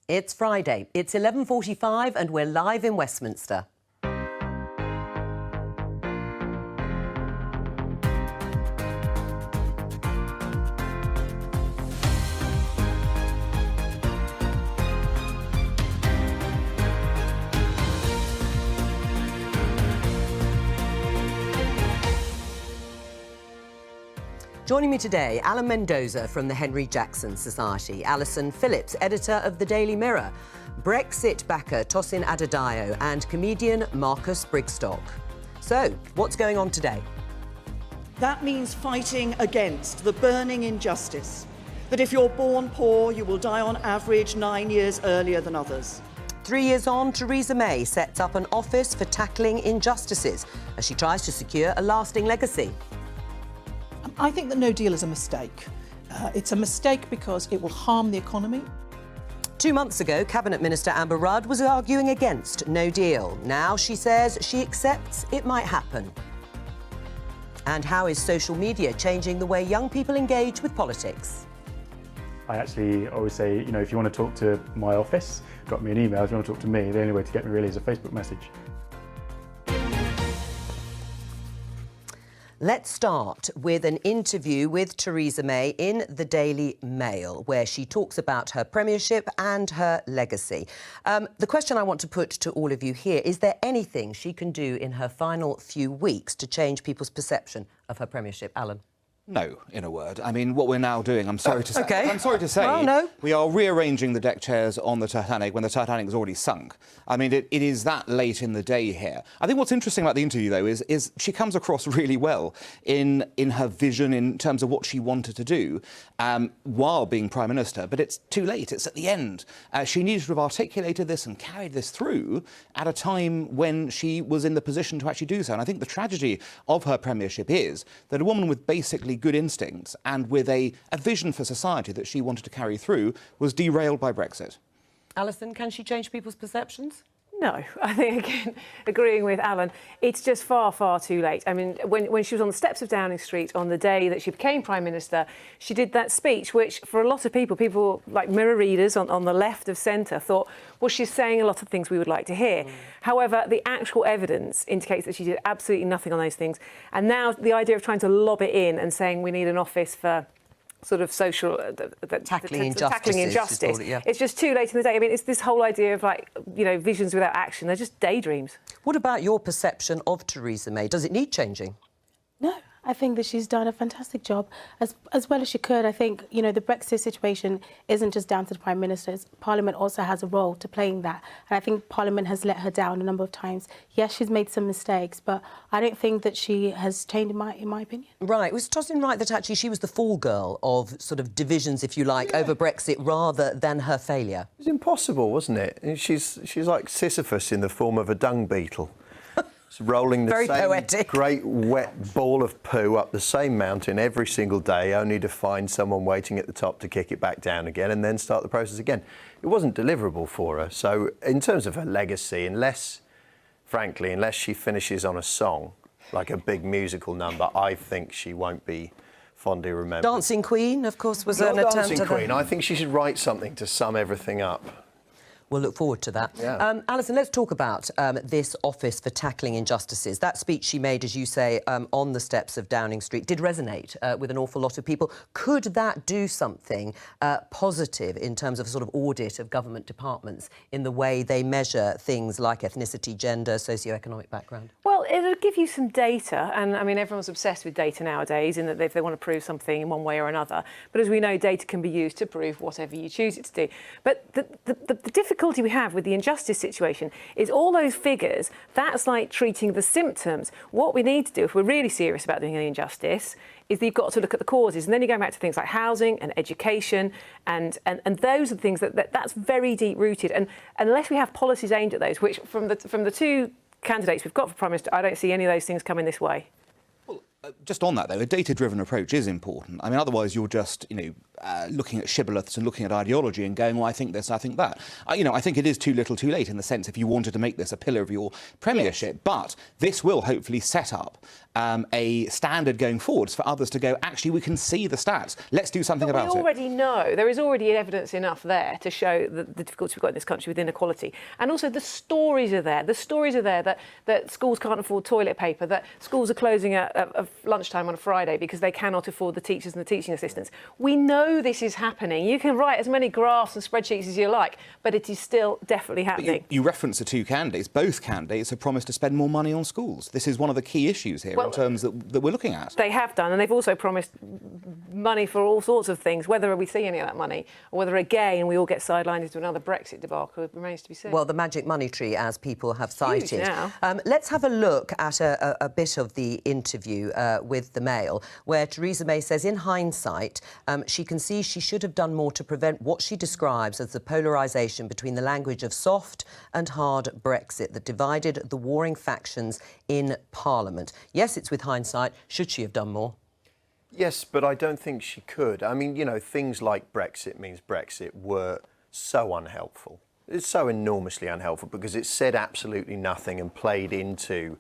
It's Friday. It's 11:45 and we're live in Westminster. Joining me today, Alan Mendoza from the Henry Jackson Society, Alison Phillips, editor of the Daily Mirror, Brexit backer Tosin Adedayo and comedian Marcus Brigstock. So, what's going on today? That means fighting against the burning injustice that if you're born poor, you will die on average 9 years earlier than others. 3 years on, Theresa May sets up an office for tackling injustices as she tries to secure a lasting legacy. I think that no deal is a mistake. It's a mistake because it will harm the economy. 2 months ago, Cabinet Minister Amber Rudd was arguing against no deal. Now she says she accepts it might happen. And how is social media changing the way young people engage with politics? I actually always say, if you want to talk to my office, drop me an email. If you want to talk to me, the only way to get me really is a Facebook message. Let's start with an interview with Theresa May in the Daily Mail, where she talks about her premiership and her legacy. The question I want to put to all of you here, is there anything she can do in her final few weeks to change people's perception of her premiership? Alan? No, in a word. I mean, what we're now doing, I'm sorry to say, Well, no. we are rearranging the deck chairs on the Titanic when the Titanic has already sunk. I mean, it is that late in the day here. I think what's interesting about the interview, though, is she comes across really well in her vision in terms of what she wanted to do while being Prime Minister, but it's too late. It's at the end. She needed to have articulated this and carried this through at a time when she was in the position to actually do so. And I think the tragedy of her premiership is that a woman with basically good instincts and with a vision for society that she wanted to carry through was derailed by Brexit. Alison, can she change people's perceptions? No, I think, again, agreeing with Alan, it's just far, far too late. I mean, when she was on the steps of Downing Street on the day that she became Prime Minister, she did that speech, which for a lot of people like mirror readers on the left of centre thought, well, she's saying a lot of things we would like to hear. However, the actual evidence indicates that she did absolutely nothing on those things. And now the idea of trying to lob it in and saying we need an office for sort of social... tackling injustice. It's just too late in the day. I mean, it's this whole idea of, visions without action. They're just daydreams. What about your perception of Theresa May? Does it need changing? No, I think that she's done a fantastic job, as well as she could. I think, the Brexit situation isn't just down to the Prime Minister. Parliament also has a role to play in that. And I think Parliament has let her down a number of times. Yes, she's made some mistakes, but I don't think that she has changed, in my opinion. Right. Was Tosin right that actually she was the fall girl of sort of divisions, if you like, over Brexit rather than her failure? It was impossible, wasn't it? She's like Sisyphus in the form of a dung beetle. Rolling the same great wet ball of poo up the same mountain every single day, only to find someone waiting at the top to kick it back down again and then start the process again. It wasn't deliverable for her. So in terms of her legacy, unless she finishes on a song, like a big musical number, I think she won't be fondly remembered. Dancing Queen, of course, was an attempt Dancing Queen. I think she should write something to sum everything up. We'll look forward to that. Yeah. Alison, let's talk about this Office for Tackling Injustices. That speech she made, as you say, on the steps of Downing Street did resonate with an awful lot of people. Could that do something positive in terms of a sort of audit of government departments in the way they measure things like ethnicity, gender, socio-economic background? Well, it'll give you some data, and, I mean, everyone's obsessed with data nowadays in that if they want to prove something in one way or another. But as we know, data can be used to prove whatever you choose it to do. But the difficulty we have with the injustice situation is all those figures, that's like treating the symptoms. What we need to do, if we're really serious about doing an injustice, is that you've got to look at the causes. And then you go back to things like housing and education, and those are the things that's very deep-rooted. And unless we have policies aimed at those, which from the two candidates we've got for Prime Minister, I don't see any of those things coming this way. Just on that, though, a data-driven approach is important. I mean, otherwise you're just, looking at shibboleths and looking at ideology and going, well, I think this, I think that. I think it is too little too late in the sense if you wanted to make this a pillar of your premiership. Yes. But this will hopefully set up a standard going forwards for others to go, actually, we can see the stats. Let's do something about it. We already know. There is already evidence enough there to show the difficulties we've got in this country with inequality. And also the stories are there. The stories are there that schools can't afford toilet paper, that schools are closing at lunchtime on a Friday because they cannot afford the teachers and the teaching assistants. We know this is happening. You can write as many graphs and spreadsheets as you like, but it is still definitely happening. You reference the two candidates. Both candidates have promised to spend more money on schools. This is one of the key issues here in terms that we're looking at. They have done, and they've also promised money for all sorts of things. Whether we see any of that money, or whether again we all get sidelined into another Brexit debacle, remains to be seen. Well, the magic money tree, as people have cited. Huge now. Let's have a look at a bit of the interview with the Mail, where Theresa May says, in hindsight, she can see she should have done more to prevent what she describes as the polarisation between the language of soft and hard Brexit that divided the warring factions in Parliament. Yes, it's with hindsight. Should she have done more? Yes, but I don't think she could. I mean, things like Brexit means Brexit were so unhelpful. It's so enormously unhelpful because it said absolutely nothing and played into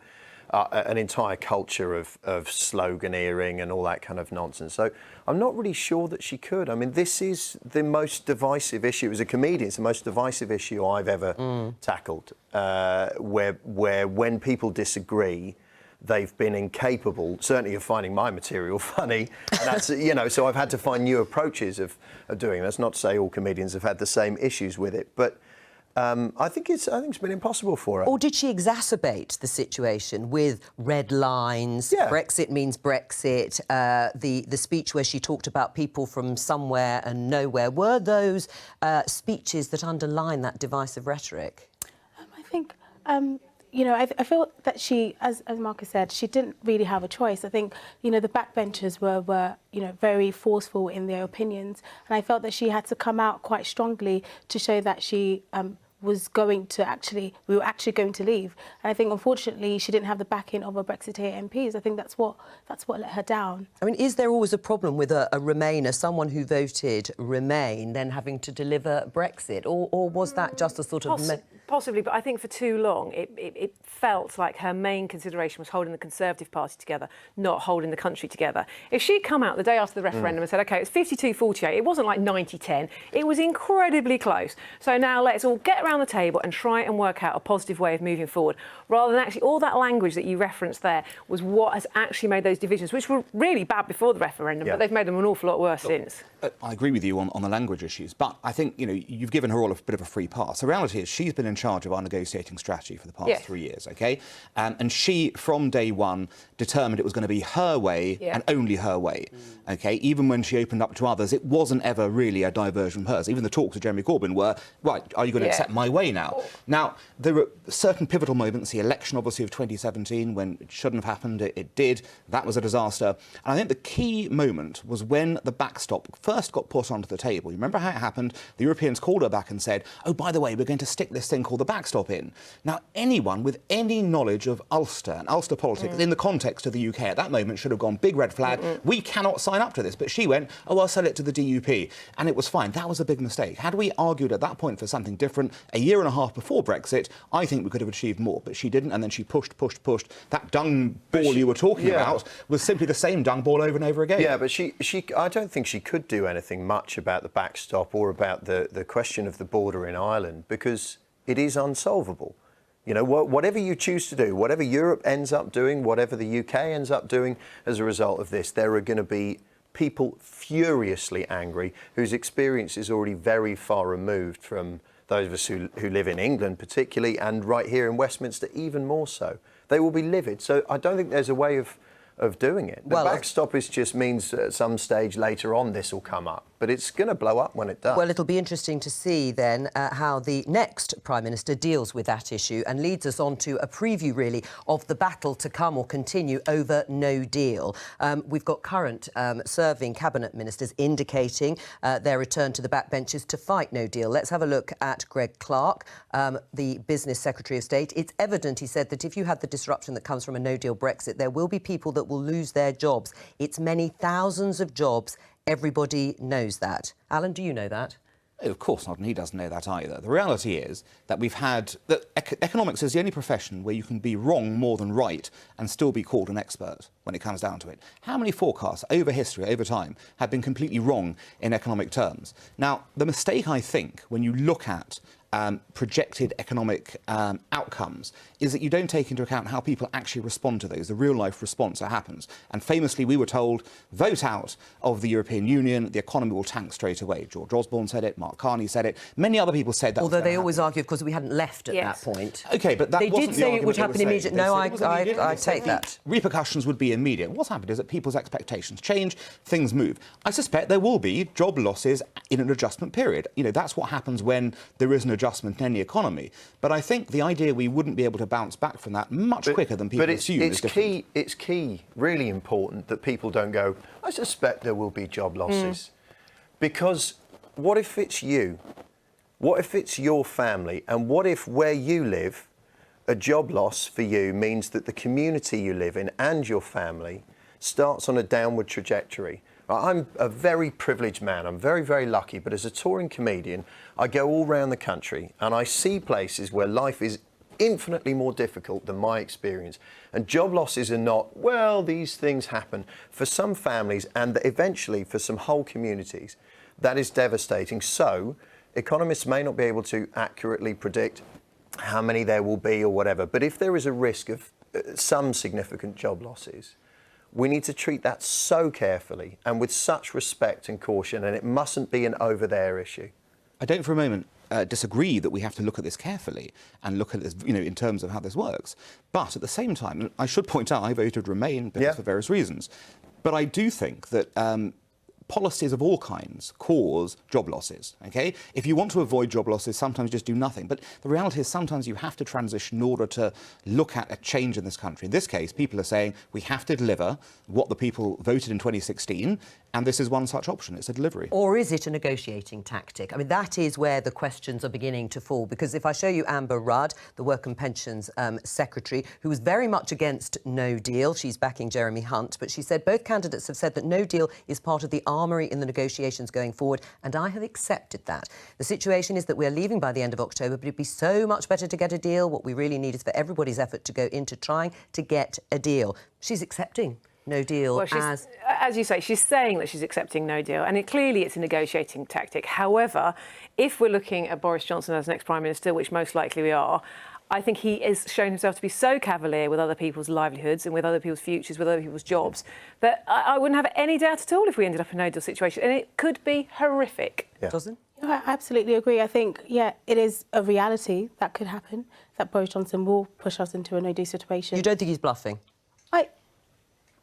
an entire culture of sloganeering and all that kind of nonsense. So I'm not really sure that she could. I mean, this is the most divisive issue. As a comedian, it's the most divisive issue I've ever tackled, where when people disagree, they've been incapable, certainly, of finding my material funny. And that's, so I've had to find new approaches of doing it. That's not to say all comedians have had the same issues with it, but I think it's been impossible for her. Or did she exacerbate the situation with red lines? Yeah. Brexit means Brexit. The speech where she talked about people from somewhere and nowhere. Were those speeches that underline that divisive rhetoric? I think. I feel that she, as Marcus said, she didn't really have a choice. I think, the backbenchers were very forceful in their opinions, and I felt that she had to come out quite strongly to show that she we were actually going to leave. And I think, unfortunately, she didn't have the backing of her Brexiteer MPs. I think that's what let her down. I mean, is there always a problem with a Remainer, someone who voted Remain, then having to deliver Brexit, or was that just a sort of... Possibly, but I think for too long it felt like her main consideration was holding the Conservative Party together, not holding the country together. If she'd come out the day after the referendum and said, OK, it's 52-48, it wasn't like 90-10, it was incredibly close. So now let's all get around the table and try and work out a positive way of moving forward, rather than actually all that language that you referenced there was what has actually made those divisions, which were really bad before the referendum, but they've made them an awful lot worse since. I agree with you on the language issues, but I think, you've given her all a bit of a free pass. The reality is she's been in charge of our negotiating strategy for the past 3 years, OK? And she, from day one, determined it was going to be her way and only her way, OK? Even when she opened up to others, it wasn't ever really a diversion from hers. Even the talks of Jeremy Corbyn were, right, are you going to accept my way now? Now, there were certain pivotal moments, the election, obviously, of 2017, when it shouldn't have happened, it did. That was a disaster. And I think the key moment was when the backstop first got put onto the table. You remember how it happened? The Europeans called her back and said, oh, by the way, we're going to stick this thing called the backstop in. Now, anyone with any knowledge of Ulster and Ulster politics in the context of the UK at that moment should have gone, big red flag, we cannot sign up to this. But she went, oh, I'll sell it to the DUP. And it was fine. That was a big mistake. Had we argued at that point for something different a year and a half before Brexit, I think we could have achieved more. But she didn't, and then she pushed. That dung ball you were talking about was simply the same dung ball over and over again. Yeah, but I don't think she could do anything much about the backstop or about the question of the border in Ireland, because it is unsolvable. Whatever you choose to do, whatever Europe ends up doing, whatever the UK ends up doing as a result of this, there are going to be people furiously angry whose experience is already very far removed from those of us who live in England particularly, and right here in Westminster even more so. They will be livid. So I don't think there's a way of doing it. The backstop just means at some stage later on this will come up, but it's going to blow up when it does. Well, it'll be interesting to see then how the next Prime Minister deals with that issue and leads us on to a preview, really, of the battle to come or continue over no deal. We've got current serving Cabinet Ministers indicating their return to the backbenches to fight no deal. Let's have a look at Greg Clark, the Business Secretary of State. It's evident, he said, that if you have the disruption that comes from a no-deal Brexit, there will be people that will lose their jobs. It's many thousands of jobs Everybody knows that. Alan, do you know that? Of course not, and he doesn't know that either. The reality is that economics is the only profession where you can be wrong more than right and still be called an expert when it comes down to it. How many forecasts over history, over time, have been completely wrong in economic terms? Now, the mistake, I think, when you look at projected economic outcomes is that you don't take into account how people actually respond to those, the real-life response that happens. And famously, we were told, vote out of the European Union, the economy will tank straight away. George Osborne said it, Mark Carney said it, many other people said that. Although they always argue, of course, we hadn't left at that point. OK, but that they wasn't did say it would happen immediately. No, I take that. Repercussions would be immediate. What's happened is that people's expectations change, things move. I suspect there will be job losses in an adjustment period. You know, that's what happens when there is an adjustment in any economy. But I think the idea we wouldn't be able to bounce back from that much quicker than people assume is different. It's key, really important that people don't go, I suspect there will be job losses. Because what if it's you? What if it's your family? And what if where you live, a job loss for you means that the community you live in and your family starts on a downward trajectory? I'm a very privileged man. I'm very, very lucky. But as a touring comedian, I go all around the country and I see places where life is infinitely more difficult than my experience. And job losses are not, well, these things happen. For some families and eventually for some whole communities, that is devastating. So economists may not be able to accurately predict how many there will be or whatever. But if there is a risk of some significant job losses, we need to treat that so carefully and with such respect and caution, and it mustn't be an over-there issue. I don't for a moment disagree that we have to look at this carefully and look at this, you know, in terms of how this works. But at the same time, and I should point out, I voted Remain for various reasons. But I do think that policies of all kinds cause job losses, OK? If you want to avoid job losses, sometimes just do nothing. But the reality is sometimes you have to transition in order to look at a change in this country. In this case, people are saying we have to deliver what the people voted in 2016, and this is one such option. It's a delivery. Or is it a negotiating tactic? I mean, that is where the questions are beginning to fall, because if I show you Amber Rudd, the Work and Pensions Secretary, who was very much against no deal, she's backing Jeremy Hunt, but she said both candidates have said that no deal is part of the armoury in the negotiations going forward, and I have accepted that. The situation is that we're leaving by the end of October, but it'd be so much better to get a deal. What we really need is for everybody's effort to go into trying to get a deal. She's accepting no deal. Well, as you say, she's saying that she's accepting no deal, and clearly it's a negotiating tactic. However, if we're looking at Boris Johnson as next Prime Minister, which most likely we are, I think he has shown himself to be so cavalier with other people's livelihoods and with other people's futures, with other people's jobs, that I wouldn't have any doubt at all if we ended up in a no-deal situation. And it could be horrific. Yeah. Doesn't? I absolutely agree. I think, yeah, it is a reality that could happen, that Boris Johnson will push us into a no-deal situation. You don't think he's bluffing?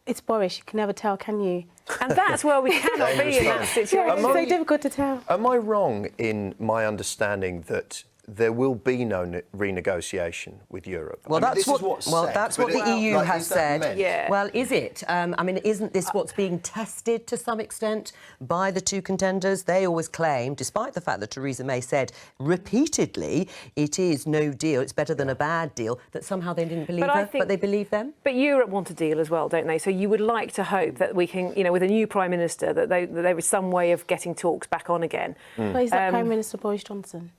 It's Boris, you can never tell, can you? And that's where we cannot be in that situation. It's so difficult to tell. Am I wrong in my understanding that there will be no renegotiation with Europe? Well, that's what the EU has said. Yeah. Well, is it? I mean, isn't this what's being tested to some extent by the two contenders? They always claim, despite the fact that Theresa May said repeatedly it is no deal, it's better than a bad deal, that somehow they didn't believe her, but they believe them. But Europe want a deal as well, don't they? So you would like to hope that we can, you know, with a new Prime Minister, that there is some way of getting talks back on again. But is that Prime Minister Boris Johnson?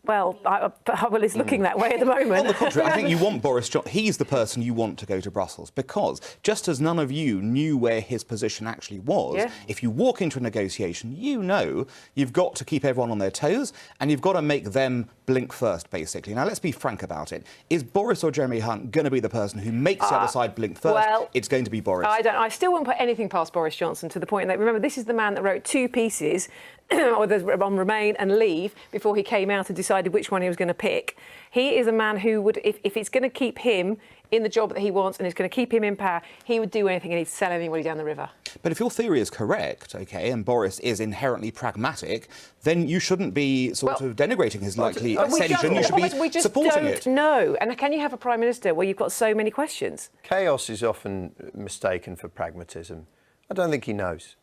Well, it's looking that way at the moment. On the contrary, I think you want Boris Johnson. He's the person you want to go to Brussels, because just as none of you knew where his position actually was, if you walk into a negotiation, you know you've got to keep everyone on their toes and you've got to make them blink first, basically. Now, let's be frank about it. Is Boris or Jeremy Hunt going to be the person who makes the other side blink first? Well, it's going to be Boris. I still won't put anything past Boris Johnson, to the point that, remember, this is the man that wrote 2 pieces on Remain and Leave before he came out and decided which one he was going to pick. He is a man who would, if it's going to keep him in the job that he wants and it's going to keep him in power, he would do anything and he'd sell anybody down the river. But if your theory is correct, OK, and Boris is inherently pragmatic, then you shouldn't be sort of denigrating his likely ascension. You should be supporting it. No. And can you have a Prime Minister where you've got so many questions? Chaos is often mistaken for pragmatism. I don't think he knows.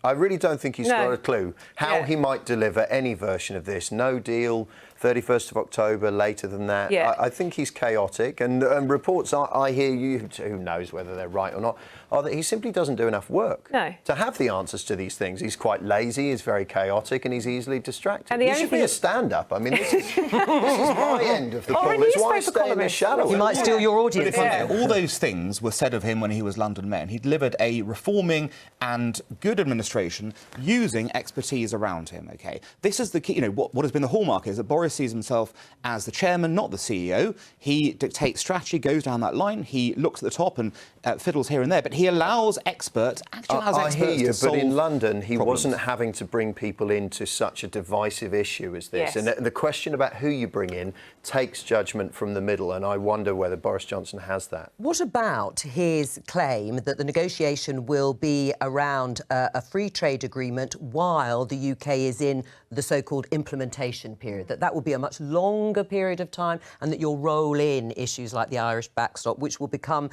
I really don't think he's got a clue how he might deliver any version of this. No deal, 31st of October, later than that. Yeah. I think he's chaotic, and reports I hear, who knows whether they're right or not, are that he simply doesn't do enough work to have the answers to these things. He's quite lazy, he's very chaotic, and he's easily distracted. And he should be a stand-up. I mean, this is my end of the poll. It's why I stay in the shadow. He might steal your audience. All those things were said of him when he was London Mayor. He delivered a reforming and good administration using expertise around him, OK? This is the key. You know, what has been the hallmark is that Boris sees himself as the chairman, not the CEO. He dictates strategy, goes down that line. He looks at the top and fiddles here and there, but he allows experts, I hear you, to solve but in London, he problems. wasn't having to bring people into such a divisive issue as this. Yes. And the question about who you bring in takes judgment from the middle, and I wonder whether Boris Johnson has that. What about his claim that the negotiation will be around a free trade agreement while the UK is in the so-called implementation period, that will be a much longer period of time, and that you'll roll in issues like the Irish backstop, which will become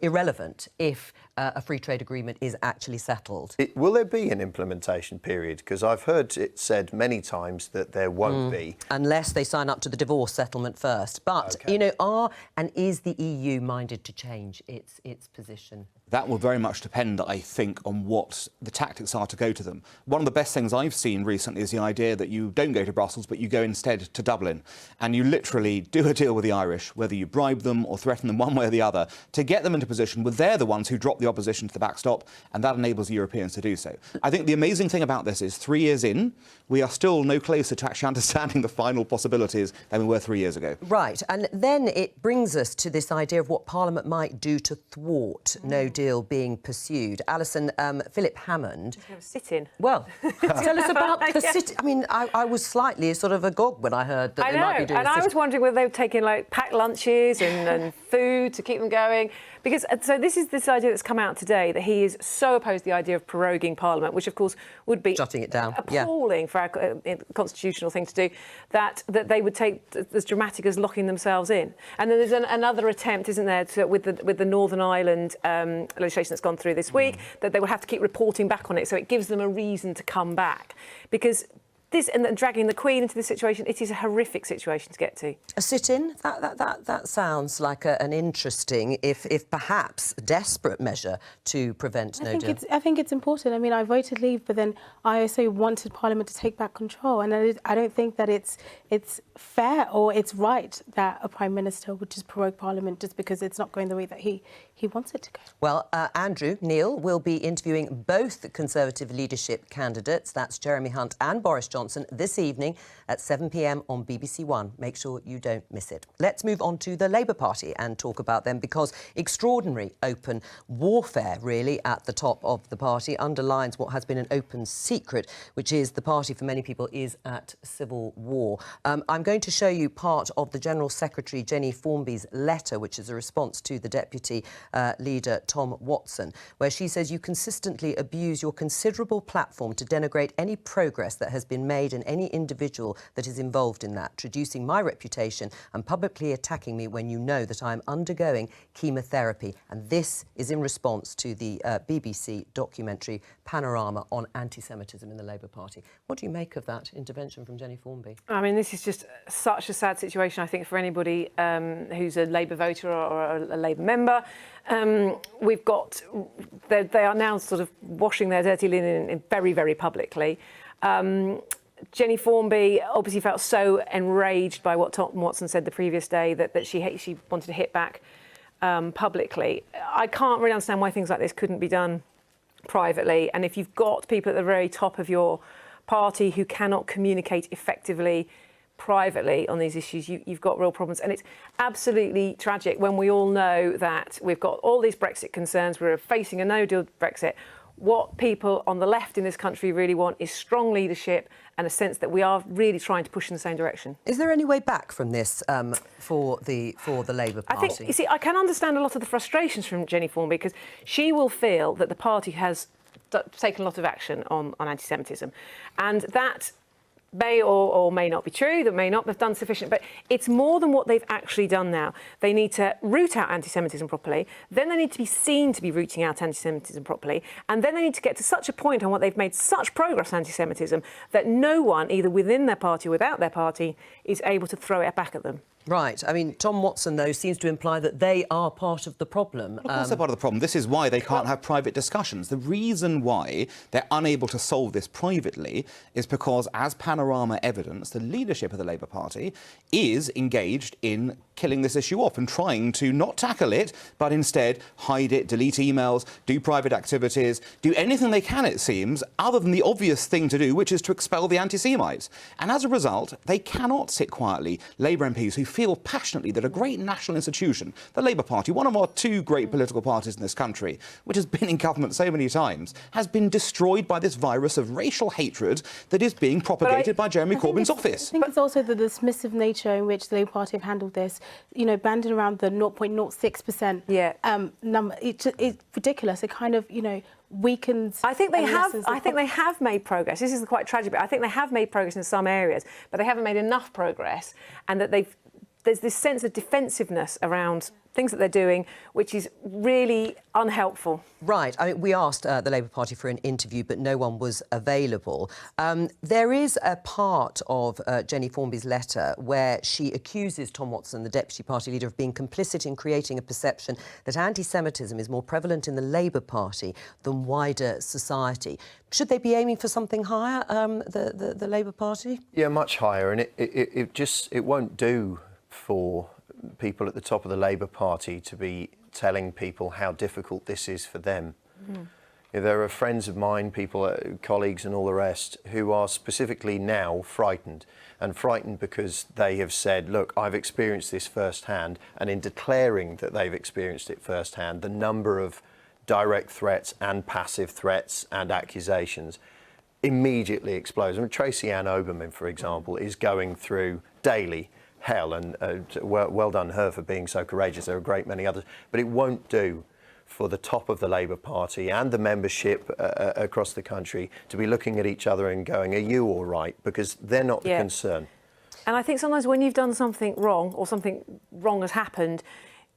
irrelevant if a free trade agreement is actually settled? Will there be an implementation period? Because I've heard it said many times that there won't be. Unless they sign up to the divorce settlement first. But, you know, is the EU minded to change its position? That will very much depend, I think, on what the tactics are to go to them. One of the best things I've seen recently is the idea that you don't go to Brussels, but you go instead to Dublin. And you literally do a deal with the Irish, whether you bribe them or threaten them one way or the other, to get them into position where they're the ones who drop the opposition to the backstop, and that enables the Europeans to do so. I think the amazing thing about this is 3 years in, we are still no closer to actually understanding the final possibilities than we were 3 years ago. Right, and then it brings us to this idea of what Parliament might do to thwart no deal being pursued. Alison, Philip Hammond... Sit-in. Well, tell us about the sit... I mean, I was slightly sort of agog when I heard that they might be doing and I was wondering whether they were taking, like, packed lunches and food to keep them going. Because, so this is this idea that's come out today, that he is so opposed to the idea of proroguing Parliament, which, of course, would be shutting it down. Appalling for our constitutional thing to do, that they would take as dramatic as locking themselves in. And then there's another attempt, isn't there, with the Northern Ireland legislation that's gone through this week, that they will have to keep reporting back on it, so it gives them a reason to come back. Because this, and dragging the Queen into this situation, it is a horrific situation to get to. A sit-in? That sounds like an interesting, if perhaps desperate measure to prevent no deal. I think it's important. I mean, I voted leave, but then I also wanted Parliament to take back control, and I don't think that it's fair or it's right that a Prime Minister would just prorogue Parliament just because it's not going the way that he wants it to go. Well, Andrew Neil will be interviewing both Conservative leadership candidates, that's Jeremy Hunt and Boris Johnson, this evening at 7 p.m. on BBC One. Make sure you don't miss it. Let's move on to the Labour Party and talk about them, because extraordinary open warfare, really, at the top of the party underlines what has been an open secret, which is the party, for many people, is at civil war. I'm going to show you part of the General Secretary, Jenny Formby's letter, which is a response to the Deputy Leader, Tom Watson, where she says, "You consistently abuse your considerable platform to denigrate any progress that has been made and any individual that is involved in that, traducing my reputation and publicly attacking me when you know that I am undergoing chemotherapy." And this is in response to the BBC documentary Panorama on anti-Semitism in the Labour Party. What do you make of that intervention from Jenny Formby? I mean, this is just such a sad situation, I think, for anybody who's a Labour voter or a Labour member. We've got... They are now sort of washing their dirty linen very, very publicly. Jenny Formby obviously felt so enraged by what Tom Watson said the previous day that she wanted to hit back publicly. I can't really understand why things like this couldn't be done privately. And if you've got people at the very top of your party who cannot communicate effectively privately on these issues, you've got real problems. And it's absolutely tragic when we all know that we've got all these Brexit concerns, we're facing a no-deal Brexit. What people on the left in this country really want is strong leadership and a sense that we are really trying to push in the same direction. Is there any way back from this for the Labour Party? I think, you see, I can understand a lot of the frustrations from Jenny Formby, because she will feel that the party has taken a lot of action on anti-Semitism, and that may or may not be true, that may not have done sufficient, but it's more than what they've actually done now. They need to root out anti-Semitism properly, then they need to be seen to be rooting out anti-Semitism properly, and then they need to get to such a point on what they've made such progress on anti-Semitism that no one, either within their party or without their party, is able to throw it back at them. Right. I mean, Tom Watson, though, seems to imply that they are part of the problem. Of course they're part of the problem. This is why they can't have private discussions. The reason why they're unable to solve this privately is because, as Panorama evidence, the leadership of the Labour Party is engaged in killing this issue off and trying to not tackle it, but instead hide it, delete emails, do private activities, do anything they can, it seems, other than the obvious thing to do, which is to expel the anti-Semites. And as a result, they cannot sit quietly. Labour MPs who feel passionately that a great national institution, the Labour Party, one of our two great political parties in this country, which has been in government so many times, has been destroyed by this virus of racial hatred that is being propagated by Jeremy Corbyn's office. I think it's also the dismissive nature in which the Labour Party have handled this. You know, banding around the 0.06% number. It's ridiculous. It kind of, you know, weakens. I think they have made progress. This is quite tragic, but I think they have made progress in some areas, but they haven't made enough progress, and that there's this sense of defensiveness around things that they're doing, which is really unhelpful. Right. I mean, we asked the Labour Party for an interview, but no one was available. There is a part of Jenny Formby's letter where she accuses Tom Watson, the Deputy Party Leader, of being complicit in creating a perception that anti-Semitism is more prevalent in the Labour Party than wider society. Should they be aiming for something higher, the Labour Party? Yeah, much higher, and it won't do for people at the top of the Labour Party to be telling people how difficult this is for them. Mm. Yeah, there are friends of mine, people, colleagues and all the rest, who are specifically now frightened because they have said, look, I've experienced this firsthand, and in declaring that they've experienced it firsthand, the number of direct threats and passive threats and accusations immediately explodes. I mean, Tracy Ann Oberman, for example, is going through daily hell, and well done her for being so courageous. There are a great many others, but it won't do for the top of the Labour Party and the membership across the country to be looking at each other and going, are you all right? Because they're not the concern. And I think sometimes when you've done something wrong or something wrong has happened,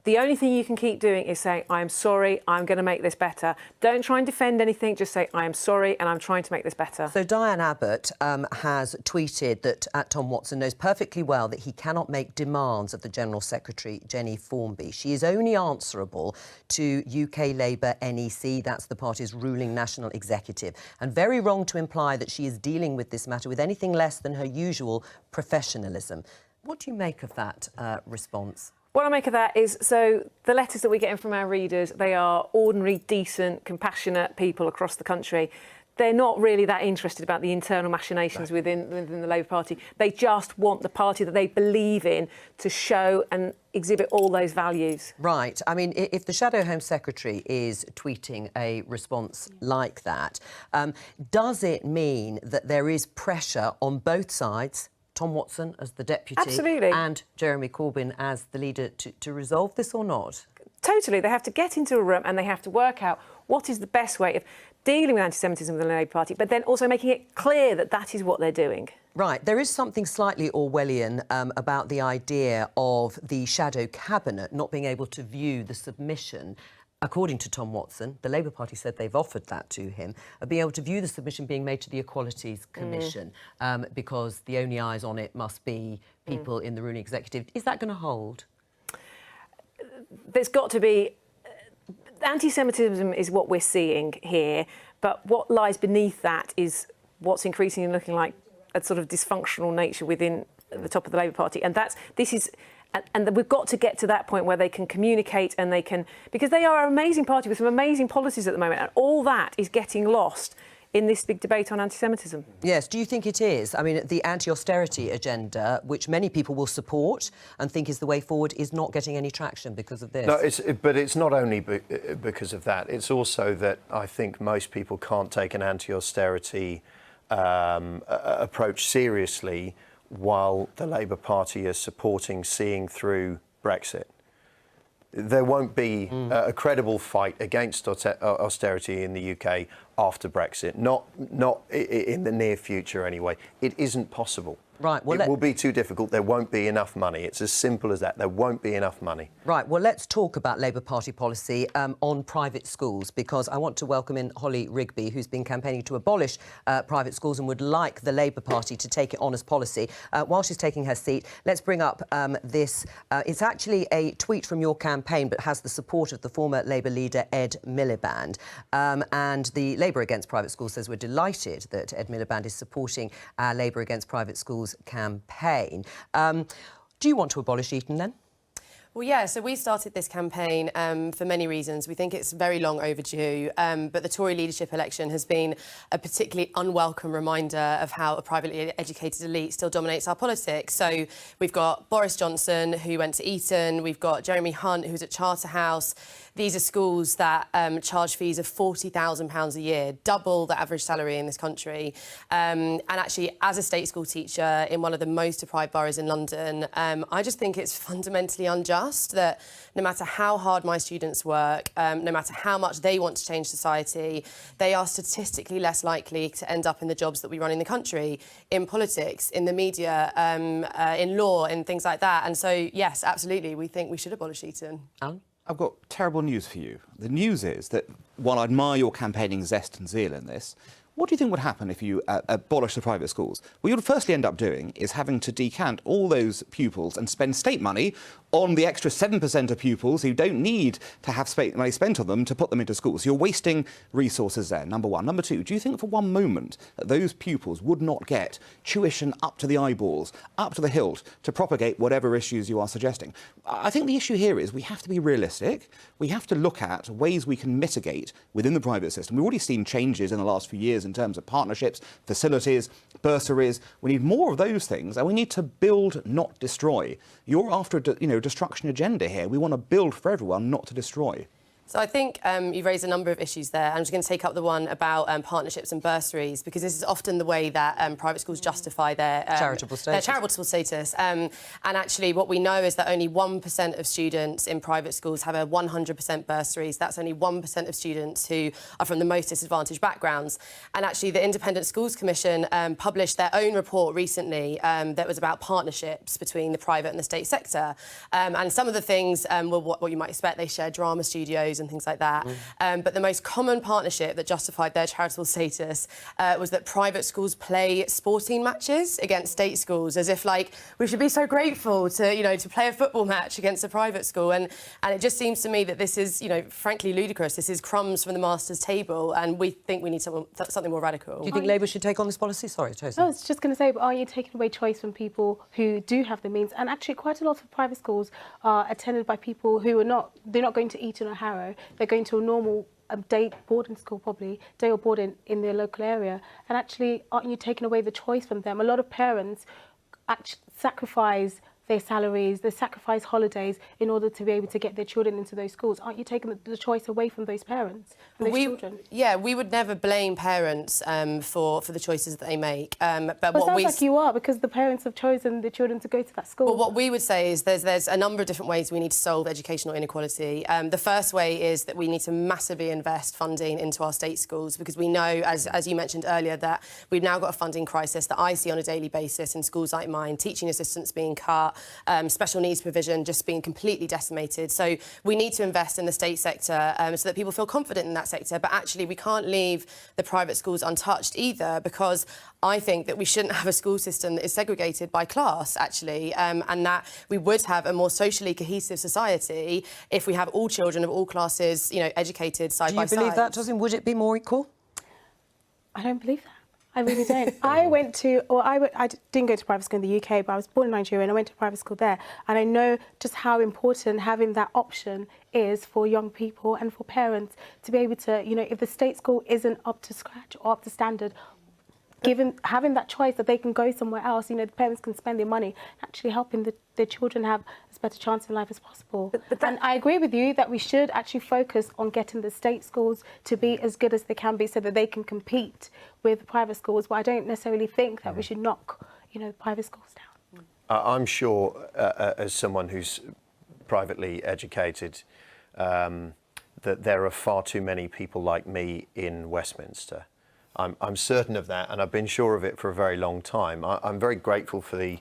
the only thing you can keep doing is saying, I'm sorry, I'm going to make this better. Don't try and defend anything, just say, I am sorry and I'm trying to make this better. So Diane Abbott has tweeted that Tom Watson knows perfectly well that he cannot make demands of the General Secretary, Jenny Formby. She is only answerable to UK Labour NEC, that's the party's ruling national executive, and very wrong to imply that she is dealing with this matter with anything less than her usual professionalism. What do you make of that response? What I make of that is, so the letters that we get in from our readers, they are ordinary, decent, compassionate people across the country. They're not really that interested about the internal machinations within the Labour Party. They just want the party that they believe in to show and exhibit all those values. Right. I mean, if the Shadow Home Secretary is tweeting a response like that, does it mean that there is pressure on both sides, Tom Watson as the deputy and Jeremy Corbyn as the leader, to resolve this or not? Totally. They have to get into a room and they have to work out what is the best way of dealing with anti-Semitism within the Labour Party, but then also making it clear that that is what they're doing. Right. There is something slightly Orwellian about the idea of the shadow cabinet not being able to view the submission. According to Tom Watson, the Labour Party said they've offered that to him, being able to view the submission being made to the Equalities Commission, because the only eyes on it must be people in the ruling executive. Is that going to hold? There's got to be... Anti-Semitism is what we're seeing here, but what lies beneath that is what's increasingly looking like a sort of dysfunctional nature within the top of the Labour Party. And and we've got to get to that point where they can communicate and they can... Because they are an amazing party with some amazing policies at the moment, and all that is getting lost in this big debate on anti-Semitism. Yes, do you think it is? I mean, the anti-austerity agenda, which many people will support and think is the way forward, is not getting any traction because of this. No, but it's not only because of that. It's also that I think most people can't take an anti-austerity approach seriously while the Labour Party is supporting seeing through Brexit. There won't be a credible fight against austerity in the UK after Brexit. Not in the near future anyway. It isn't possible. Right. Well, it will be too difficult. There won't be enough money. It's as simple as that. There won't be enough money. Right. Well, let's talk about Labour Party policy on private schools, because I want to welcome in Holly Rigby, who's been campaigning to abolish private schools and would like the Labour Party to take it on as policy. While she's taking her seat, let's bring up this. It's actually a tweet from your campaign, but has the support of the former Labour leader Ed Miliband. And the Labour Against Private Schools says, we're delighted that Ed Miliband is supporting our Labour Against Private Schools campaign. Do you want to abolish Eton then? Well, yeah, so we started this campaign for many reasons. We think it's very long overdue, but the Tory leadership election has been a particularly unwelcome reminder of how a privately educated elite still dominates our politics. So we've got Boris Johnson, who went to Eton. We've got Jeremy Hunt, who's at Charterhouse. These are schools that charge fees of £40,000 a year, double the average salary in this country. And actually, as a state school teacher in one of the most deprived boroughs in London, I just think it's fundamentally unjust that no matter how hard my students work, no matter how much they want to change society, they are statistically less likely to end up in the jobs that we run in the country, in politics, in the media, in law, and things like that. And so, yes, absolutely, we think we should abolish Eton. Alan? I've got terrible news for you. The news is that while I admire your campaigning zest and zeal in this, what do you think would happen if you abolish the private schools? What you'll firstly end up doing is having to decant all those pupils and spend state money on the extra 7% of pupils who don't need to have money spent on them to put them into schools. You're wasting resources there, number one. Number two, do you think for one moment that those pupils would not get tuition up to the eyeballs, up to the hilt, to propagate whatever issues you are suggesting? I think the issue here is we have to be realistic. We have to look at ways we can mitigate within the private system. We've already seen changes in the last few years in terms of partnerships, facilities, bursaries. We need more of those things, and we need to build, not destroy. You're after a destruction agenda here. We want to build for everyone, not to destroy. So I think you've raised a number of issues there. I'm just going to take up the one about partnerships and bursaries, because this is often the way that private schools justify their charitable status. And actually, what we know is that only 1% of students in private schools have a 100% bursaries. That's only 1% of students who are from the most disadvantaged backgrounds. And actually, the Independent Schools Commission published their own report recently that was about partnerships between the private and the state sector. And some of the things were what you might expect. They share drama studios and things like that. But the most common partnership that justified their charitable status was that private schools play sporting matches against state schools, as if, like, we should be so grateful to, to play a football match against a private school. And it just seems to me that this is, frankly ludicrous. This is crumbs from the master's table, and we think we need something more radical. Do you think Labour should take on this policy? Sorry, Tosin. I was just going to say, but are you taking away choice from people who do have the means? And actually, quite a lot of private schools are attended by people who are they're not going to Eton or Harrow. They're going to a normal day boarding school, probably, day or boarding in their local area. And actually, aren't you taking away the choice from them? A lot of parents actually sacrifice their salaries, they sacrifice holidays in order to be able to get their children into those schools. Aren't you taking the choice away from those parents, from those children? Yeah, we would never blame parents for the choices that they make. But it sounds like you are, because the parents have chosen the children to go to that school. Well, what we would say is there's a number of different ways we need to solve educational inequality. The first way is that we need to massively invest funding into our state schools, because we know, as you mentioned earlier, that we've now got a funding crisis that I see on a daily basis in schools like mine, teaching assistants being cut, special needs provision just being completely decimated. So we need to invest in the state sector so that people feel confident in that sector. But actually, we can't leave the private schools untouched either, because I think that we shouldn't have a school system that is segregated by class, actually, and that we would have a more socially cohesive society if we have all children of all classes, educated side by side. Do you believe that, Tosin? Would it be more equal? I don't believe that. I really don't. I didn't go to private school in the UK, but I was born in Nigeria and I went to private school there. And I know just how important having that option is for young people and for parents to be able to, if the state school isn't up to scratch or up to standard, having that choice that they can go somewhere else, the parents can spend their money actually helping their children have as better chance in life as possible. And I agree with you that we should actually focus on getting the state schools to be as good as they can be so that they can compete with private schools. But I don't necessarily think that we should knock, private schools down. I'm sure, as someone who's privately educated, that there are far too many people like me in Westminster. I'm certain of that, and I've been sure of it for a very long time. I'm very grateful for the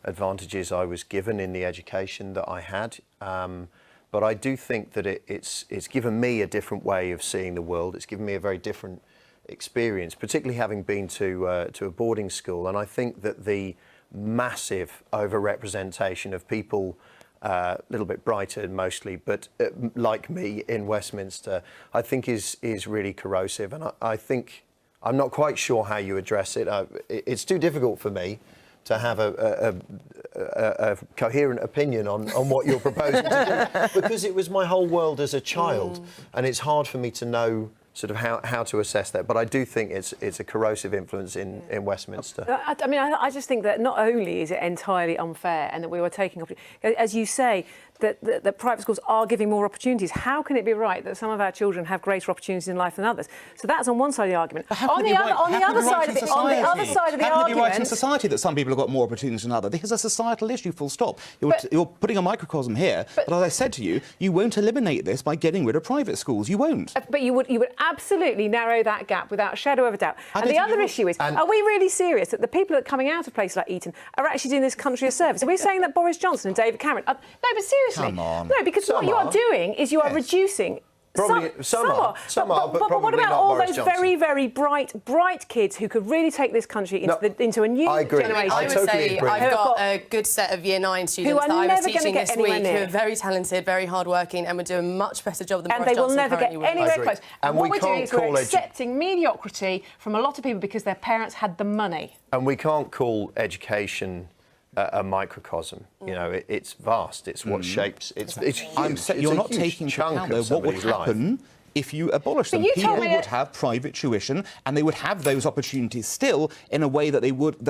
advantages I was given in the education that I had, but I do think that it's given me a different way of seeing the world. It's given me a very different experience, particularly having been to a boarding school, and I think that the massive overrepresentation of people a little bit brighter mostly, but like me in Westminster, I think is really corrosive, and I think I'm not quite sure how you address it. It's too difficult for me to have a coherent opinion on what you're proposing to do, because it was my whole world as a child, and it's hard for me to know sort of how to assess that. But I do think it's a corrosive influence in Westminster. I mean, I just think that not only is it entirely unfair and that we were taking, as you say, that private schools are giving more opportunities. How can it be right that some of our children have greater opportunities in life than others? So that's on one side of the argument. On the other side of the argument, how can it be right in society that some people have got more opportunities than others? This is a societal issue, full stop. You're putting a microcosm here, but as I said to you, you won't eliminate this by getting rid of private schools. You won't. But you would absolutely narrow that gap without a shadow of a doubt. And the other issue is, are we really serious that the people that are coming out of places like Eton are actually doing this country a service? Are we saying that Boris Johnson and David Cameron no, but seriously. Come on. No, because what you are doing is you are reducing. Probably some are, but what about all those very, very bright kids who could really take this country into a new generation? I would say I've got a good set of Year 9 students that I was teaching this week who are very talented, very hard-working, and would do a much better job than Boris Johnson currently will. And they will never get anywhere close. And what we're doing is we're accepting mediocrity from a lot of people because their parents had the money. And we can't call education a microcosm. You know, it's vast. It's what shapes. It's huge. You're not taking into account though what would happen if you abolish them. People would have private tuition, and they would have those opportunities still in a way that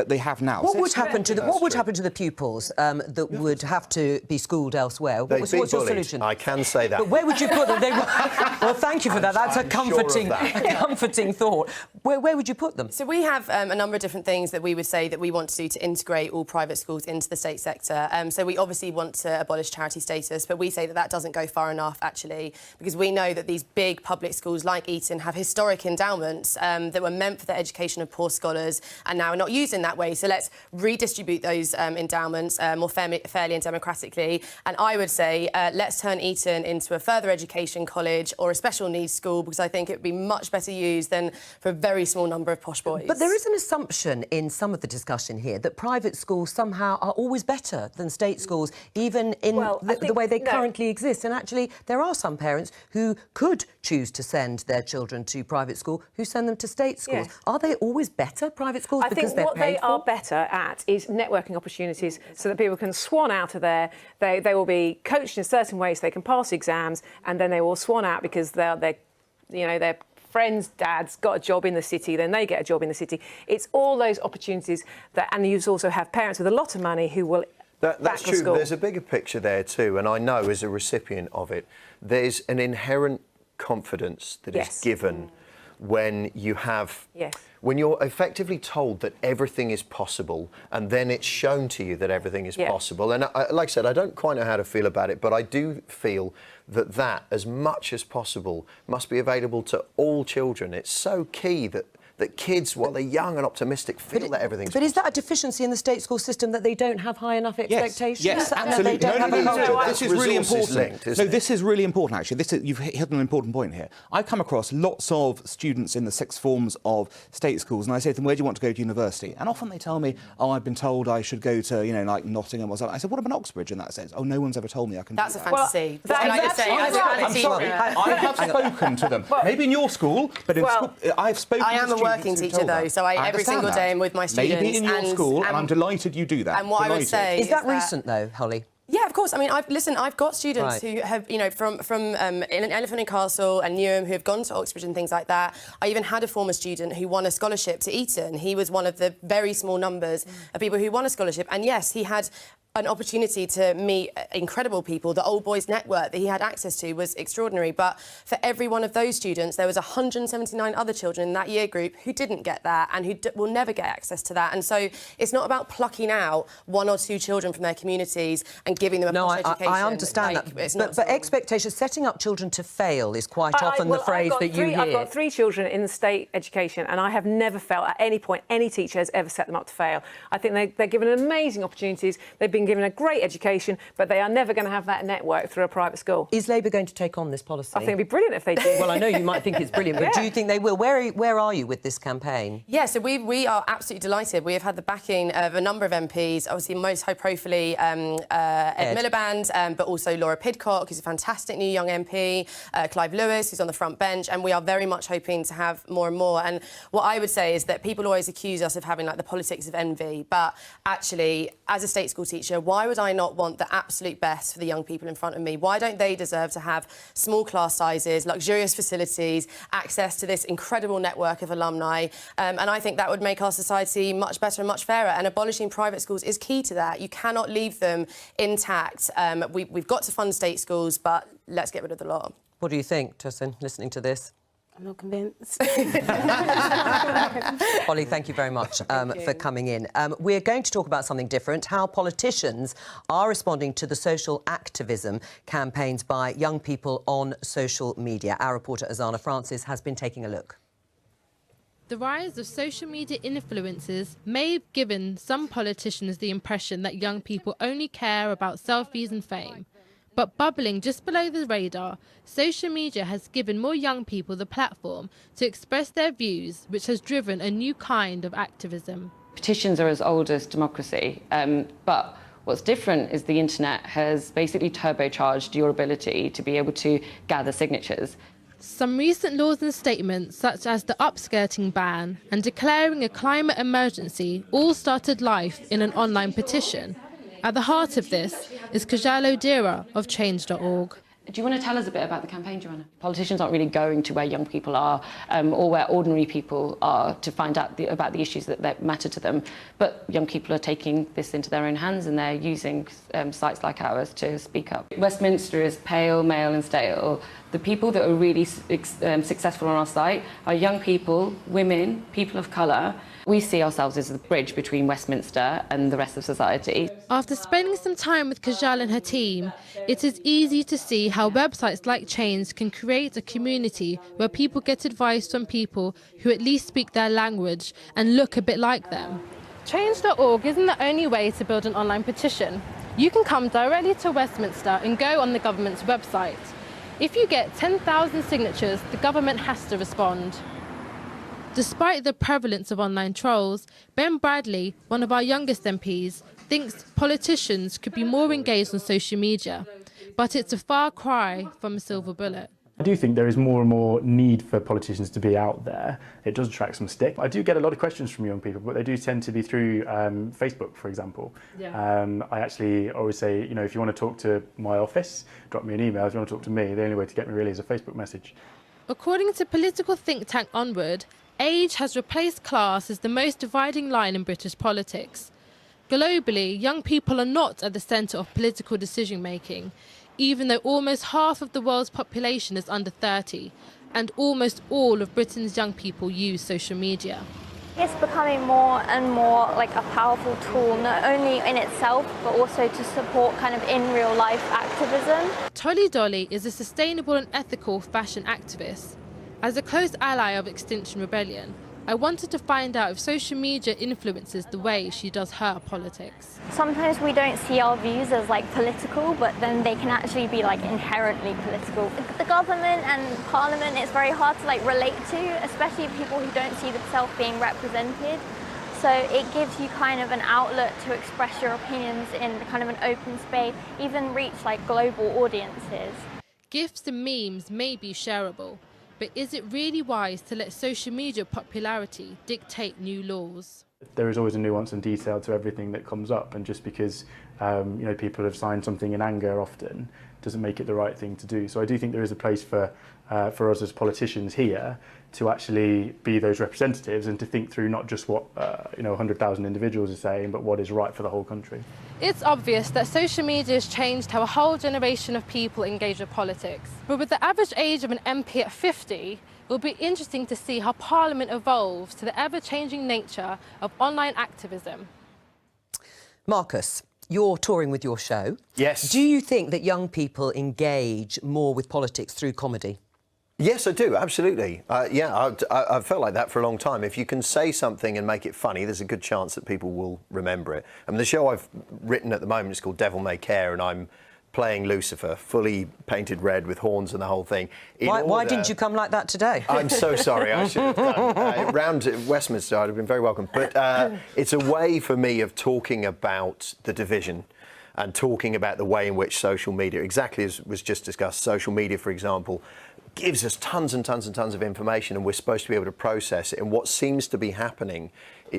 they have now. What would happen to the pupils that would have to be schooled elsewhere? What's your solution? I can say that. But where would you put them? Well, thank you for that. That's a comforting thought. Where would you put them? So we have a number of different things that we would say that we want to do to integrate all private schools into the state sector. So we obviously want to abolish charity status, but we say that doesn't go far enough, actually, because we know that these big public schools like Eton have historic endowments that were meant for the education of poor scholars and now are not used in that way. So let's redistribute those endowments more fairly and democratically. And I would say let's turn Eton into a further education college or a special needs school, because I think it would be much better used than for a very small number of posh boys. But there is an assumption in some of the discussion here that private schools somehow are always better than state schools, even in the way they currently exist. And actually, there are some parents who could choose to send their children to private school who send them to state schools. Yes. Are they always better, private schools, because they're paid for? I think what they are better at is networking opportunities so that people can swan out of there. They will be coached in a certain way so they can pass exams, and then they will swan out because their friends' dads got a job in the city, then they get a job in the city. It's all those opportunities and you also have parents with a lot of money who will That's true. School. There's a bigger picture there too, and I know as a recipient of it, there's an inherent confidence that is given when you have, when you're effectively told that everything is possible, and then it's shown to you that everything is possible. And like I said, I don't quite know how to feel about it, but I do feel that as much as possible must be available to all children. It's so key that kids, while they're young and optimistic, feel that everything's possible. But is that a deficiency in the state school system, that they don't have high enough expectations? Yes, absolutely. This is really important. This is really important, actually. You've hit an important point here. I come across lots of students in the sixth forms of state schools, and I say to them, where do you want to go to university? And often they tell me, oh, I've been told I should go to, like Nottingham or something. I said, what about Oxbridge in that sense? Oh, no one's ever told me I can do that. That's a fantasy. I'm sorry. I have spoken to them. Maybe in your school, but in school, I've spoken to students. I'm a working teacher though, so every single day I'm with my students. Maybe in your school, and I'm delighted you do that. And what I would say is that recent though, Holly? Yeah, of course. I mean, I've got students who have, from Elephant and Castle and Newham who have gone to Oxbridge and things like that. I even had a former student who won a scholarship to Eton. He was one of the very small numbers of people who won a scholarship. And yes, he had an opportunity to meet incredible people. The Old Boys network that he had access to was extraordinary. But for every one of those students, there was 179 other children in that year group who didn't get that and who will never get access to that. And so it's not about plucking out one or two children from their communities and giving them a posh education. I understand that. But expectations, setting up children to fail is quite often the phrase that you hear. I've got 3 children in the state education, and I have never felt at any point any teacher has ever set them up to fail. I think they're given amazing opportunities. They've been given a great education, but they are never going to have that network through a private school. Is Labour going to take on this policy? I think it'd be brilliant if they did. Well, I know you might think it's brilliant, but do you think they will? Where are you with this campaign? Yeah, so we are absolutely delighted. We have had the backing of a number of MPs, obviously most high-profilely Ed Miliband, but also Laura Pidcock, who's a fantastic new young MP, Clive Lewis, who's on the front bench, and we are very much hoping to have more and more. And what I would say is that people always accuse us of having, like, the politics of envy, but actually, as a state school teacher, why would I not want the absolute best for the young people in front of me? Why don't they deserve to have small class sizes, luxurious facilities, access to this incredible network of alumni? And I think that would make our society much better and much fairer, and abolishing private schools is key to that. You cannot leave them intact. We've got to fund state schools, but let's get rid of the lot. What do you think, Tosin, listening to this? I'm not convinced. Holly, thank you very much for coming in. We're going to talk about something different, how politicians are responding to the social activism campaigns by young people on social media. Our reporter, Azana Francis, has been taking a look. The rise of social media influencers may have given some politicians the impression that young people only care about selfies and fame. But bubbling just below the radar, social media has given more young people the platform to express their views, which has driven a new kind of activism. Petitions are as old as democracy, but what's different is the internet has basically turbocharged your ability to be able to gather signatures. Some recent laws and statements, such as the upskirting ban and declaring a climate emergency, all started life in an online petition. At the heart of this is Kajal Odira of Change.org. Do you want to tell us a bit about the campaign, Joanna? Politicians aren't really going to where young people are or where ordinary people are to find out about the issues that matter to them. But young people are taking this into their own hands, and they're using sites like ours to speak up. Westminster is pale, male and stale. The people that are really successful on our site are young people, women, people of colour. We see ourselves as the bridge between Westminster and the rest of society. After spending some time with Kajal and her team, it is easy to see how websites like Change can create a community where people get advice from people who at least speak their language and look a bit like them. Change.org isn't the only way to build an online petition. You can come directly to Westminster and go on the government's website. If you get 10,000 signatures, the government has to respond. Despite the prevalence of online trolls, Ben Bradley, one of our youngest MPs, thinks politicians could be more engaged on social media. But it's a far cry from a silver bullet. I do think there is more and more need for politicians to be out there. It does attract some stick. I do get a lot of questions from young people, but they do tend to be through Facebook, for example. Yeah. I actually always say, you know, if you want to talk to my office, drop me an email. If you want to talk to me, the only way to get me really is a Facebook message. According to political think tank Onward, age has replaced class as the most dividing line in British politics. Globally, young people are not at the centre of political decision-making, even though almost half of the world's population is under 30, and almost all of Britain's young people use social media. It's becoming more and more like a powerful tool, not only in itself, but also to support kind of in real life activism. Tolly Dolly is a sustainable and ethical fashion activist. As a close ally of Extinction Rebellion, I wanted to find out if social media influences the way she does her politics. Sometimes we don't see our views as like political, but then they can actually be like inherently political. The government and parliament, it's very hard to like relate to, especially people who don't see themselves being represented. So it gives you kind of an outlet to express your opinions in kind of an open space, even reach like global audiences. GIFs and memes may be shareable, but is it really wise to let social media popularity dictate new laws? There is always a nuance and detail to everything that comes up, and just because you know, people have signed something in anger often doesn't make it the right thing to do. So I do think there is a place for us as politicians here to actually be those representatives and to think through not just what you know, 100,000 individuals are saying, but what is right for the whole country. It's obvious that social media has changed how a whole generation of people engage with politics. But with the average age of an MP at 50, it will be interesting to see how Parliament evolves to the ever-changing nature of online activism. Marcus, You're touring with your show. Yes. Do you think that young people engage more with politics through comedy? Yes, I do, absolutely. I've felt like that for a long time. If you can say something and make it funny, there's a good chance that people will remember it. I mean, the show I've written at the moment is called Devil May Care, and I'm playing Lucifer, fully painted red with horns and the whole thing. Why didn't you come like that today? I'm so sorry, I should have done. Round Westminster, I'd have been very welcome. But it's a way for me of talking about the division and talking about the way in which social media, exactly as was just discussed, social media, for example, gives us tons and tons and tons of information, and we're supposed to be able to process it. And what seems to be happening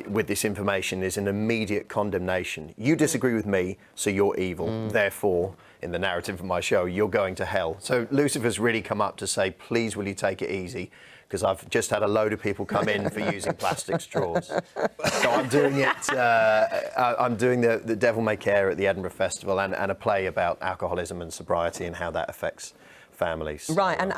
with this information is an immediate condemnation. You disagree with me, so you're evil. Therefore, in the narrative of my show, you're going to hell. So Lucifer's really come up to say, please, will you take it easy? Because I've just had a load of people come in for using plastic straws. So I'm doing it. I'm doing the Devil May Care at the Edinburgh Festival, and a play about alcoholism and sobriety and how that affects families. Right, and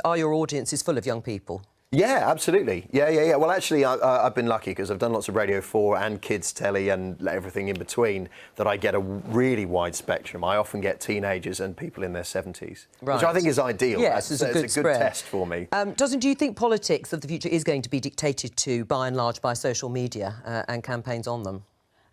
are your audiences full of young people? Yeah, absolutely. Yeah. Well, actually, I've been lucky because I've done lots of Radio 4 and kids telly and everything in between, that I get a really wide spectrum. I often get teenagers and people in their 70s, which I think is ideal. Yes, it's a good test for me. Do you think politics of the future is going to be dictated to, by and large, by social media and campaigns on them?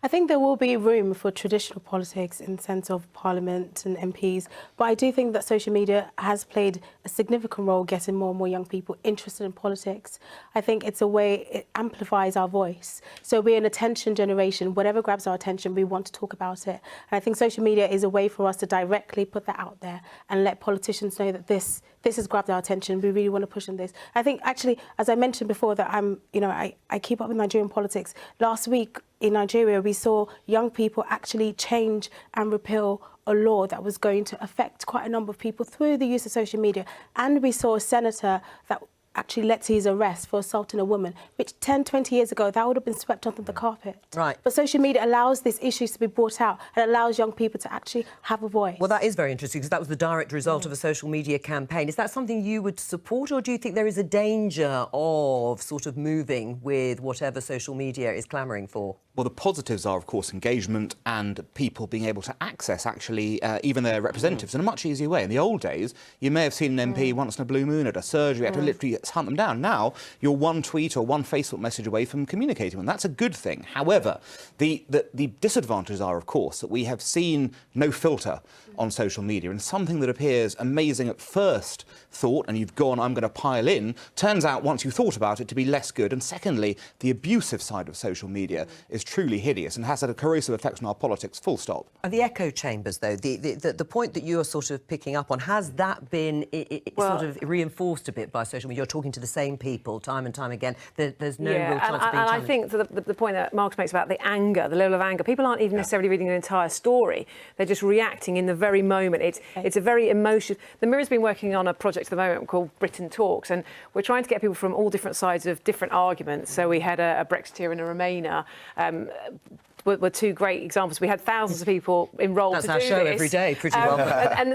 I think there will be room for traditional politics in the sense of Parliament and MPs, but I do think that social media has played a significant role getting more and more young people interested in politics. I think it's a way, it amplifies our voice. So we're an attention generation. Whatever grabs our attention, we want to talk about it. And I think social media is a way for us to directly put that out there and let politicians know that this has grabbed our attention. We really want to push on this. I think, actually, as I mentioned before, that I keep up with Nigerian politics. Last week, in Nigeria, we saw young people actually change and repeal a law that was going to affect quite a number of people through the use of social media. And we saw a senator that actually led to his arrest for assaulting a woman, which 10, 20 years ago, that would have been swept under the carpet. Right. But social media allows these issues to be brought out and allows young people to actually have a voice. Well, that is very interesting, because that was the direct result of a social media campaign. Is that something you would support, or do you think there is a danger of sort of moving with whatever social media is clamouring for? Well, the positives are, of course, engagement and people being able to access, actually, even their representatives in a much easier way. In the old days, you may have seen an MP once in a blue moon at a surgery, had to literally hunt them down. Now, you're one tweet or one Facebook message away from communicating with them. That's a good thing. However, the disadvantages are, of course, that we have seen no filter on social media, and something that appears amazing at first thought, and you've gone, I'm going to pile in, turns out, once you've thought about it, to be less good. And secondly, the abusive side of social media is truly hideous and has had a corrosive effect on our politics, full stop. And the echo chambers, though, the point that you're sort of picking up on, has that been sort of reinforced a bit by social media? You're talking to the same people time and time again. There's no real chance of being challenged. And I think the point that Marcus makes about the anger, the level of anger, people aren't even necessarily reading an entire story. They're just reacting in the very moment. It's a very emotional... The Mirror's been working on a project at the moment called Britain Talks, and we're trying to get people from all different sides of different arguments. So we had a Brexiteer and a Remainer. Were two great examples. We had thousands of people enrolled to do this. That's our show every day, pretty well.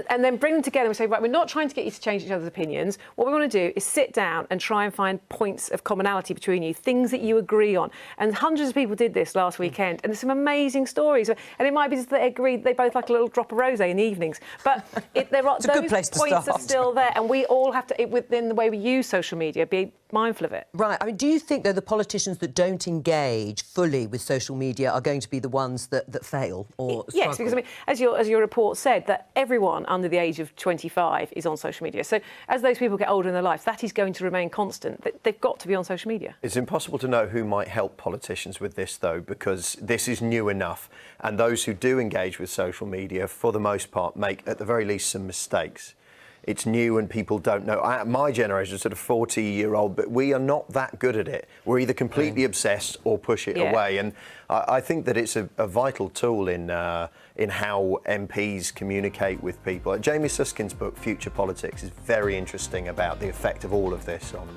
And then bring them together and say, right, we're not trying to get you to change each other's opinions. What we want to do is sit down and try and find points of commonality between you, things that you agree on. And hundreds of people did this last weekend, and there's some amazing stories. And it might be just that they agreed, they both like a little drop of rosé in the evenings. But those points are still there, and we all have to, within the way we use social media, be mindful of it. Right. I mean, do you think, though, the politicians that don't engage fully with social media are going to be the ones that fail or struggle? Yes, because, I mean, as your report said, that everyone under the age of 25 is on social media. So as those people get older in their life, that is going to remain constant. They've got to be on social media. It's impossible to know who might help politicians with this, though, because this is new enough. And those who do engage with social media, for the most part, make, at the very least, some mistakes. It's new and people don't know. My generation is sort of 40-year-old, but we are not that good at it. We're either completely obsessed or push it away. And I think that it's a vital tool in how MPs communicate with people. Jamie Susskind's book, Future Politics, is very interesting about the effect of all of this on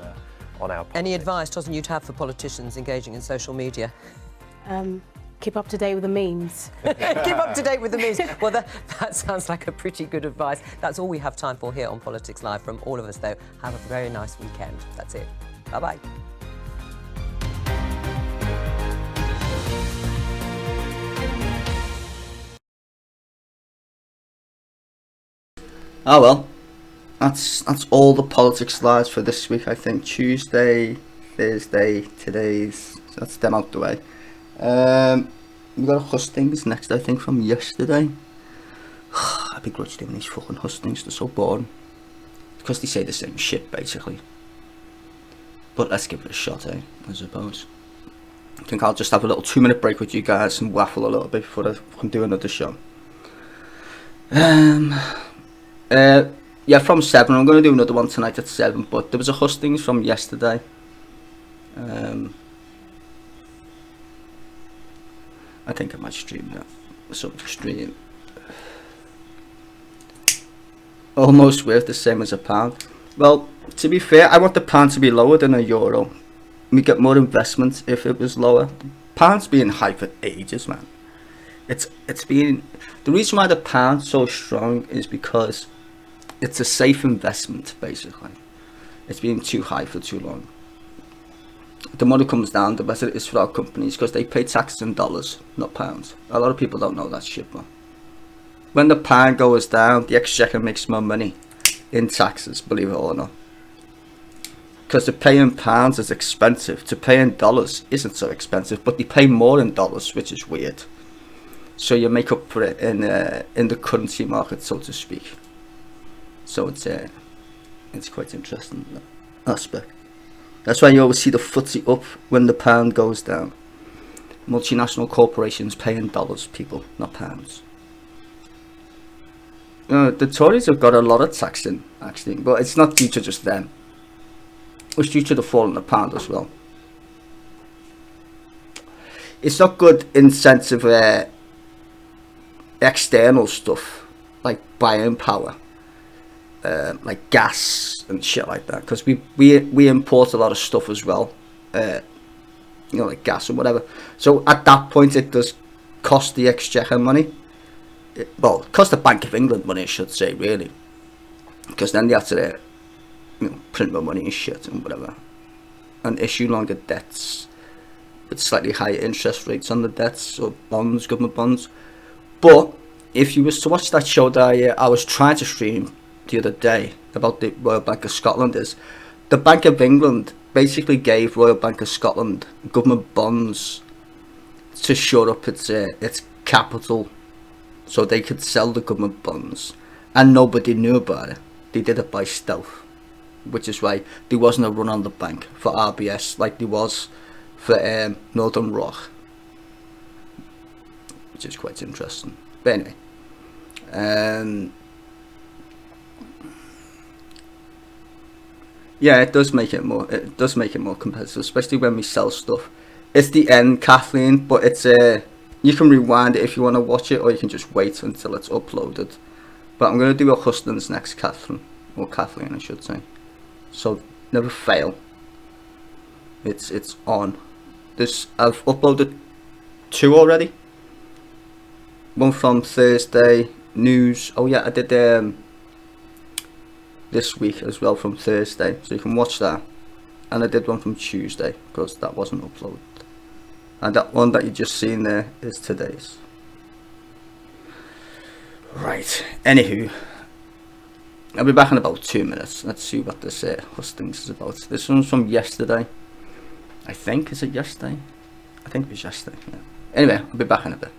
our politics. Any advice, Tosin, you'd have for politicians engaging in social media? Keep up to date with the memes. Keep up to date with the memes. Well, that sounds like a pretty good advice. That's all we have time for here on Politics Live. From all of us, though, have a very nice weekend. That's it. Bye-bye. Oh well, that's all the politics slides for this week. I think Tuesday, Thursday, that's them out the way. We got a hustings next, I think, from yesterday. I begrudge doing these fucking hustings, they're so boring. Because they say the same shit, basically. But let's give it a shot, I suppose. I think I'll just have a little 2-minute break with you guys and waffle a little bit before I can do another show. Yeah, from 7. I'm going to do another one tonight at 7, but there was a hustings from yesterday. I think I might stream that. Some stream. Almost worth the same as a pound. Well, to be fair, I want the pound to be lower than a euro. We get more investment if it was lower. The pound's been high for ages, man. It's been, the reason why the pound's so strong is because it's a safe investment, basically. It's been too high for too long. The more it comes down, the better it is for our companies, because they pay taxes in dollars, not pounds. A lot of people don't know that shit, man. When the pound goes down, the exchequer makes more money in taxes, believe it or not. Because to pay in pounds is expensive. To pay in dollars isn't so expensive, but they pay more in dollars, which is weird. So you make up for it in the currency market, so to speak. So it's quite interesting, that aspect. That's why you always see the FTSE up when the pound goes down. Multinational corporations pay in dollars, people, not pounds. The Tories have got a lot of tax in, actually, but it's not due to just them. It's due to the fall in the pound as well. It's not good incentive external stuff, like buying power. Like gas and shit like that, because we import a lot of stuff as well, you know, like gas and whatever. So at that point it does cost the exchequer money. Well, it cost the Bank of England money, I should say, really, because then they have to you know, print more money and shit and whatever, and issue longer debts with slightly higher interest rates on the debts, or bonds, government bonds. But if you was to watch that show that I was trying to stream the other day about the Royal Bank of Scotland, is the Bank of England basically gave Royal Bank of Scotland government bonds to shore up its capital, so they could sell the government bonds, and nobody knew about it. They did it by stealth, which is why there wasn't a run on the bank for RBS like there was for Northern Rock, which is quite interesting. But anyway, yeah, it does make it more competitive, especially when we sell stuff. It's the end, Kathleen, but it's you can rewind it if you want to watch it, or you can just wait until it's uploaded. But I'm going to do a hustings next, Kathleen, or Kathleen I should say. So never fail. It's on. I've uploaded 2 already. One from Thursday, news. Oh yeah, I did this week as well from Thursday, so you can watch that. And I did one from Tuesday because that wasn't uploaded. And that one that you just seen there is today's. Right, anywho, I'll be back in about 2 minutes. Let's see what this hustings is about. This one's from yesterday, I think. Is it yesterday? I think it was yesterday, yeah. Anyway, I'll be back in a bit.